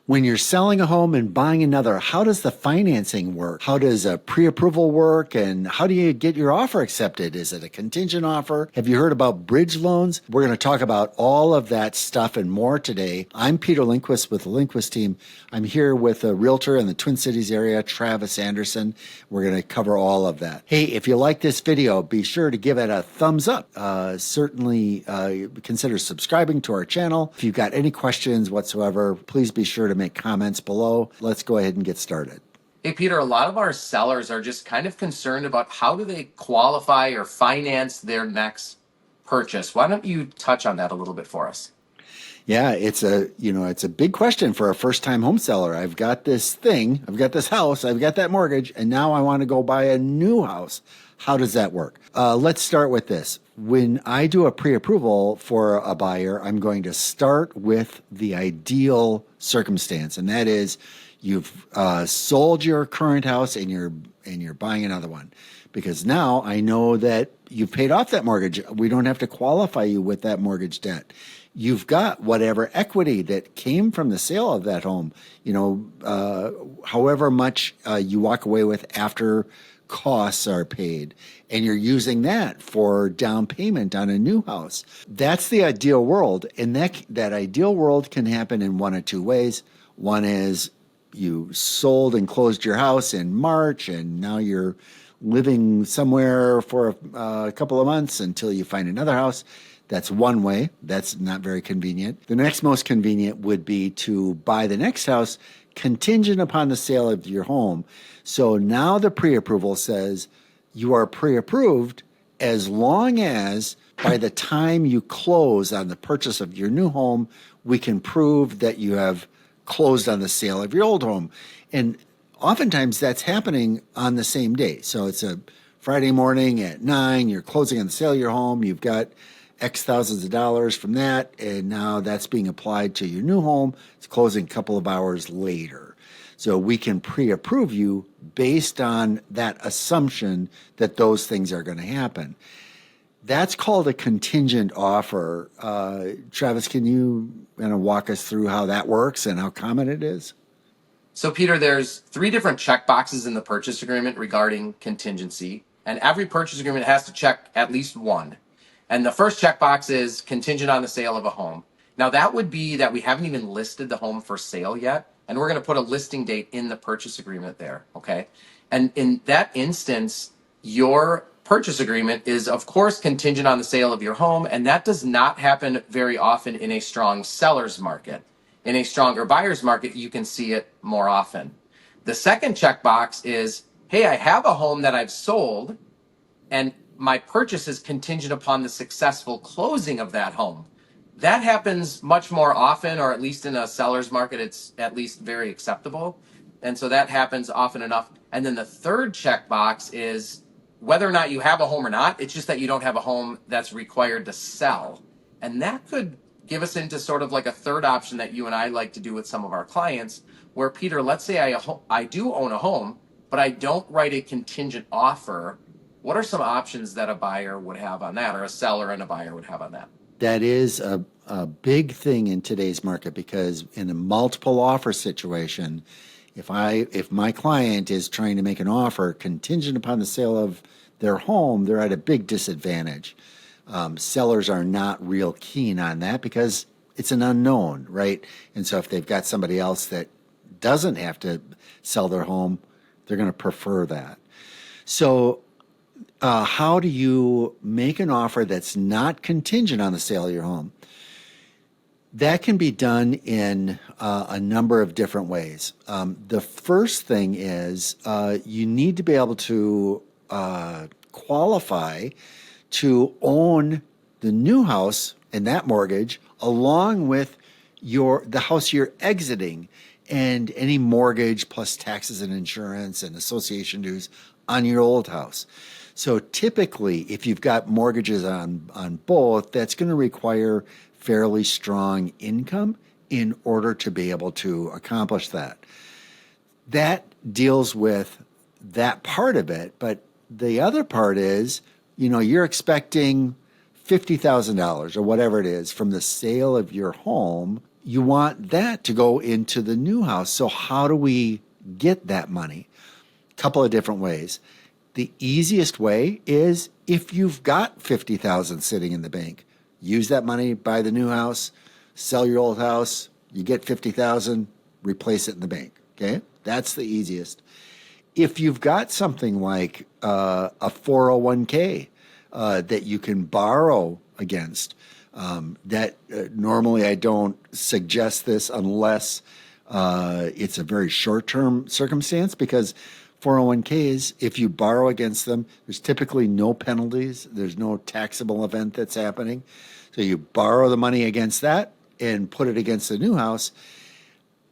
When you're selling a home and buying another, how does the financing work? How does a pre-approval work? And how do you get your offer accepted? Is it a contingent offer? Have you heard about bridge loans? We're going to talk about all of that stuff and more today. I'm Peter Lindquist with the Lindquist team. I'm here with a realtor in the Twin Cities area, Travis Anderson. We're going to cover all of that. Hey, if you like this video, be sure to give it a thumbs up. Certainly consider subscribing to our channel. If you've got any questions whatsoever, please be sure to make comments below. Let's go ahead and get started. Hey, Peter, a lot of our sellers are just kind of concerned about how do they qualify or finance their next purchase. Why don't you touch on that a little bit for us? Yeah, it's a big question for a first-time home seller. I've got this thing, I've got this house, I've got that mortgage, and now I want to go buy a new house. How does that work? Let's start with this. When I do a pre-approval for a buyer, I'm going to start with the ideal circumstance, and that is you've sold your current house and you're buying another one. Because now I know that you've paid off that mortgage. We don't have to qualify you with that mortgage debt. You've got whatever equity that came from the sale of that home, however much you walk away with after costs are paid, and you're using that for down payment on a new house. That's the ideal world, and that ideal world can happen in one of two ways. One is you sold and closed your house in March, and now you're living somewhere for a couple of months until you find another house. That's one way. That's not very convenient. The next most convenient would be to buy the next house contingent upon the sale of your home. So now the pre-approval says you are pre-approved as long as by the time you close on the purchase of your new home, we can prove that you have closed on the sale of your old home. And oftentimes that's happening on the same day. So it's a Friday morning at 9, you're closing on the sale of your home, you've got X thousands of dollars from that, and now that's being applied to your new home. It's closing a couple of hours later. So we can pre-approve you based on that assumption that those things are going to happen. That's called a contingent offer. Travis, can you kind of walk us through how that works and how common it is? So, Peter, there's 3 different check boxes in the purchase agreement regarding contingency, and every purchase agreement has to check at least one. And the first checkbox is contingent on the sale of a home. Now, that would be that we haven't even listed the home for sale yet, and we're going to put a listing date in the purchase agreement there, okay? And in that instance, your purchase agreement is, of course, contingent on the sale of your home, and that does not happen very often in a strong seller's market. In a stronger buyer's market, you can see it more often. The second checkbox is, hey, I have a home that I've sold, and my purchase is contingent upon the successful closing of that home. That happens much more often, or at least in a seller's market, it's at least very acceptable. And so that happens often enough. And then the third checkbox is whether or not you have a home or not. It's just that you don't have a home that's required to sell. And that could give us into sort of like a third option that you and I like to do with some of our clients, where, Peter, let's say I do own a home, but I don't write a contingent offer. What are some options that a buyer would have on that, or a seller and a buyer would have on that? That is a big thing in today's market, because in a multiple offer situation, if my client is trying to make an offer contingent upon the sale of their home, they're at a big disadvantage. Sellers are not real keen on that because it's an unknown, right? And so if they've got somebody else that doesn't have to sell their home, they're going to prefer that. So how do you make an offer that's not contingent on the sale of your home? That can be done in a number of different ways. The first thing is you need to be able to qualify to own the new house and that mortgage along with the house you're exiting and any mortgage plus taxes and insurance and association dues on your old house. So typically, if you've got mortgages on both, that's going to require fairly strong income in order to be able to accomplish that. That deals with that part of it, but the other part is, you're expecting $50,000 or whatever it is from the sale of your home you want that to go into the new house. So how do we get that money? A couple of different ways. The easiest way is if you've got 50,000 sitting in the bank, use that money, buy the new house, sell your old house, you get 50,000, replace it in the bank. Okay? That's the easiest. If you've got something like a 401k that you can borrow against, normally I don't suggest this unless it's a very short-term circumstance, because 401ks, if you borrow against them, there's typically no penalties. There's no taxable event that's happening. So you borrow the money against that and put it against the new house.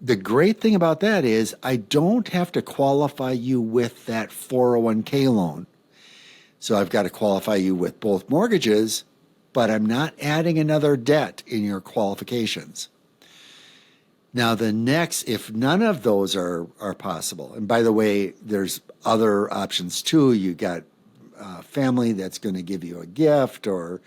The great thing about that is I don't have to qualify you with that 401k loan. So I've got to qualify you with both mortgages, but I'm not adding another debt in your qualifications. Now, the next, if none of those are possible, and by the way, there's other options too. You got family that's going to give you a gift, or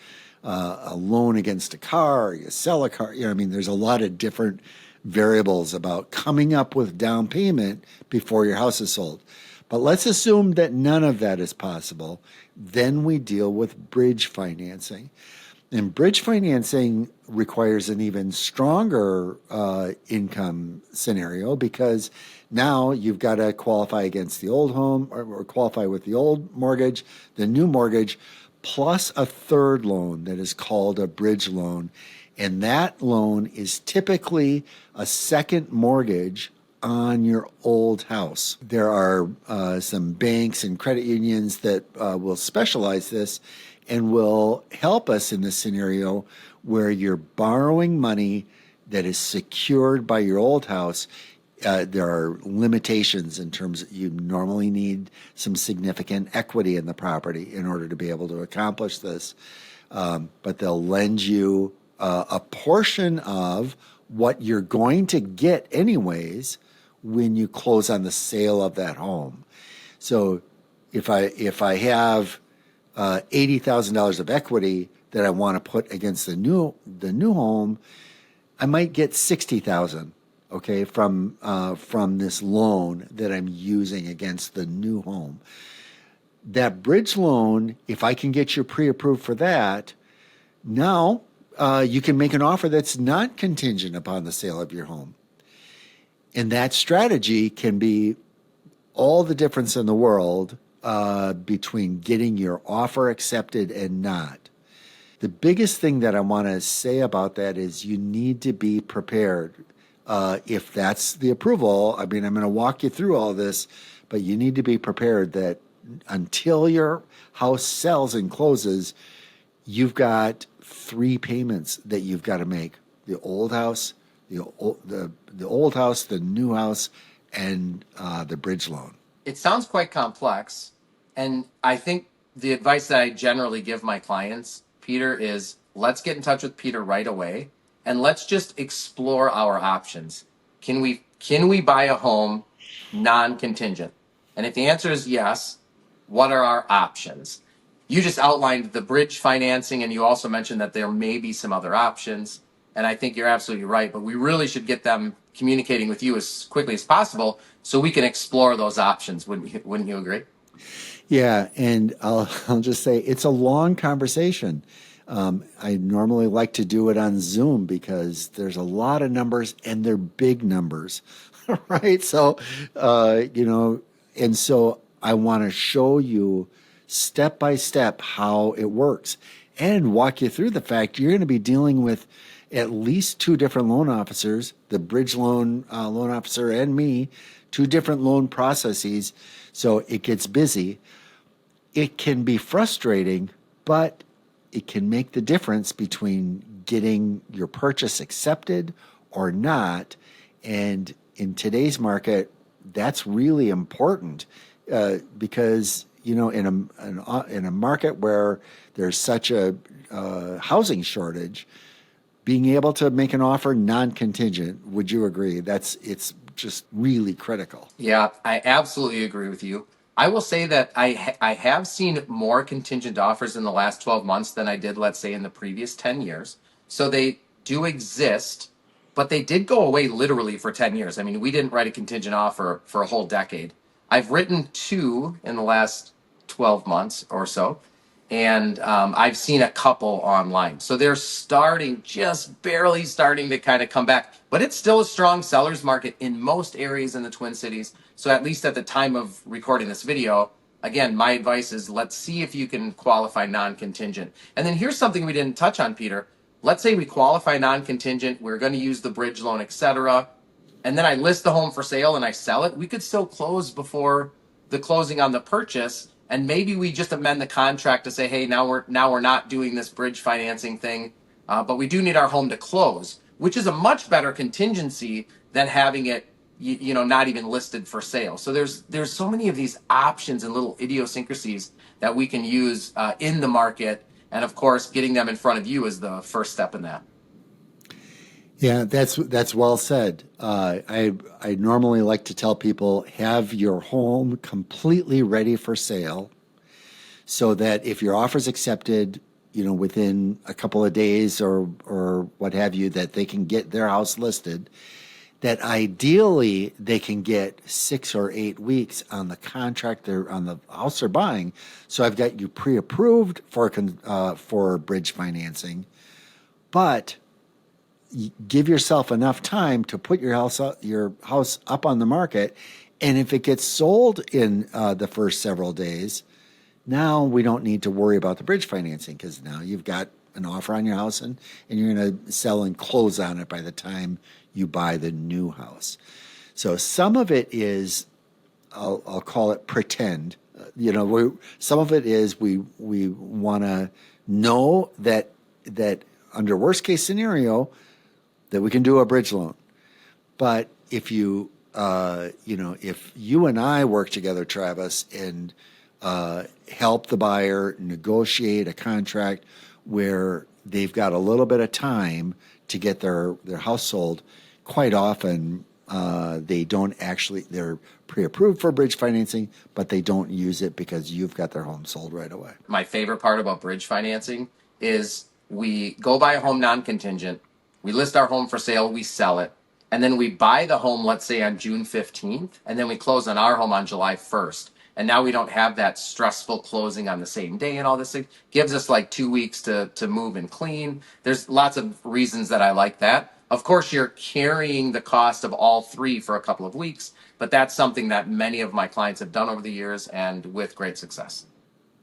a loan against a car, or you sell a car. I mean, there's a lot of different variables about coming up with down payment before your house is sold. But let's assume that none of that is possible. Then we deal with bridge financing. And bridge financing requires an even stronger income scenario, because now you've got to qualify against the old home, or qualify with the old mortgage, the new mortgage, plus a third loan that is called a bridge loan. And that loan is typically a second mortgage on your old house. There are some banks and credit unions that will specialize this and will help us in this scenario where you're borrowing money that is secured by your old house. There are limitations in terms of you normally need some significant equity in the property in order to be able to accomplish this. But they'll lend you a portion of what you're going to get anyways when you close on the sale of that home. So if I have $80,000 of equity that I want to put against the new home, I might get $60,000, okay, from this loan that I'm using against the new home. That bridge loan, if I can get you pre-approved for that, now you can make an offer that's not contingent upon the sale of your home. And that strategy can be all the difference in the world between getting your offer accepted and not. The biggest thing that I want to say about that is you need to be prepared. If that's the approval, I mean, I'm going to walk you through all this, but you need to be prepared that until your house sells and closes, you've got 3 payments that you've got to make: the old house, the old house, the new house, and the bridge loan. It sounds quite complex. And I think the advice that I generally give my clients, Peter, is let's get in touch with Peter right away and let's just explore our options. Can we buy a home non-contingent? And if the answer is yes, what are our options? You just outlined the bridge financing, and you also mentioned that there may be some other options. And I think you're absolutely right, but we really should get them communicating with you as quickly as possible so we can explore those options. Wouldn't you agree? Yeah, and I'll just say it's a long conversation. I normally like to do it on Zoom because there's a lot of numbers and they're big numbers, right? So, and so I want to show you step by step how it works and walk you through the fact you're going to be dealing with at least 2 different loan officers, the bridge loan officer and me, 2 different loan processes. So it gets busy. It can be frustrating, but it can make the difference between getting your purchase accepted or not. And in today's market, that's really important because in a market where there's such a housing shortage, being able to make an offer non-contingent, would you agree? It's just really critical. Yeah, I absolutely agree with you. I will say that I have seen more contingent offers in the last 12 months than I did, let's say, in the previous 10 years. So they do exist. but they did go away literally for 10 years. I mean, we didn't write a contingent offer for a whole decade. I've written 2 in the last 12 months or so, and I've seen a couple online. So they're just barely starting to kind of come back, but it's still a strong seller's market in most areas in the Twin Cities. So at least at the time of recording this video, again, my advice is let's see if you can qualify non-contingent. And then here's something we didn't touch on, Peter. Let's say we qualify non-contingent, we're going to use the bridge loan, etc. And then I list the home for sale and I sell it. We could still close before the closing on the purchase. And maybe we just amend the contract to say, hey, now we're not doing this bridge financing thing, but we do need our home to close, which is a much better contingency than having it, not even listed for sale. So there's so many of these options and little idiosyncrasies that we can use in the market, and of course, getting them in front of you is the first step in that. Yeah, that's well said. I normally like to tell people have your home completely ready for sale, so that if your offer's accepted, within a couple of days or what have you, that they can get their house listed. That ideally they can get 6 or 8 weeks on the contract they're on the house they're buying. So I've got you pre-approved for bridge financing, but give yourself enough time to put your house up on the market, and if it gets sold in the first several days, now we don't need to worry about the bridge financing, because now you've got an offer on your house, and you're going to sell and close on it by the time you buy the new house. So some of it is, I'll call it pretend. Some of it is we want to know that under worst case scenario that we can do a bridge loan. But if if you and I work together, Travis, and help the buyer negotiate a contract where they've got a little bit of time to get their house sold, quite often they're pre-approved for bridge financing, but they don't use it because you've got their home sold right away. My favorite part about bridge financing is we go buy a home non-contingent, we list our home for sale, we sell it, and then we buy the home, let's say on June 15th, and then we close on our home on July 1st. And now we don't have that stressful closing on the same day and all this thing. Gives us like 2 weeks to move and clean. There's lots of reasons that I like that. Of course, you're carrying the cost of all 3 for a couple of weeks, but that's something that many of my clients have done over the years and with great success.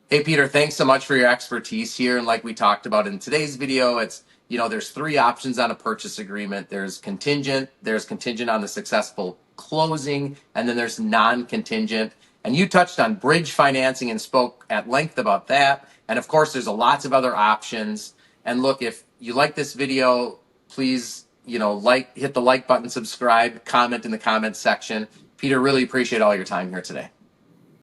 Hey, Peter, thanks so much for your expertise here. And like we talked about in today's video, it's, there's 3 options on a purchase agreement. There's contingent on the successful closing, and then there's non-contingent. And you touched on bridge financing and spoke at length about that. And of course, there's lots of other options. And look, if you like this video, please, hit the like button, subscribe, comment in the comments section. Peter, really appreciate all your time here today.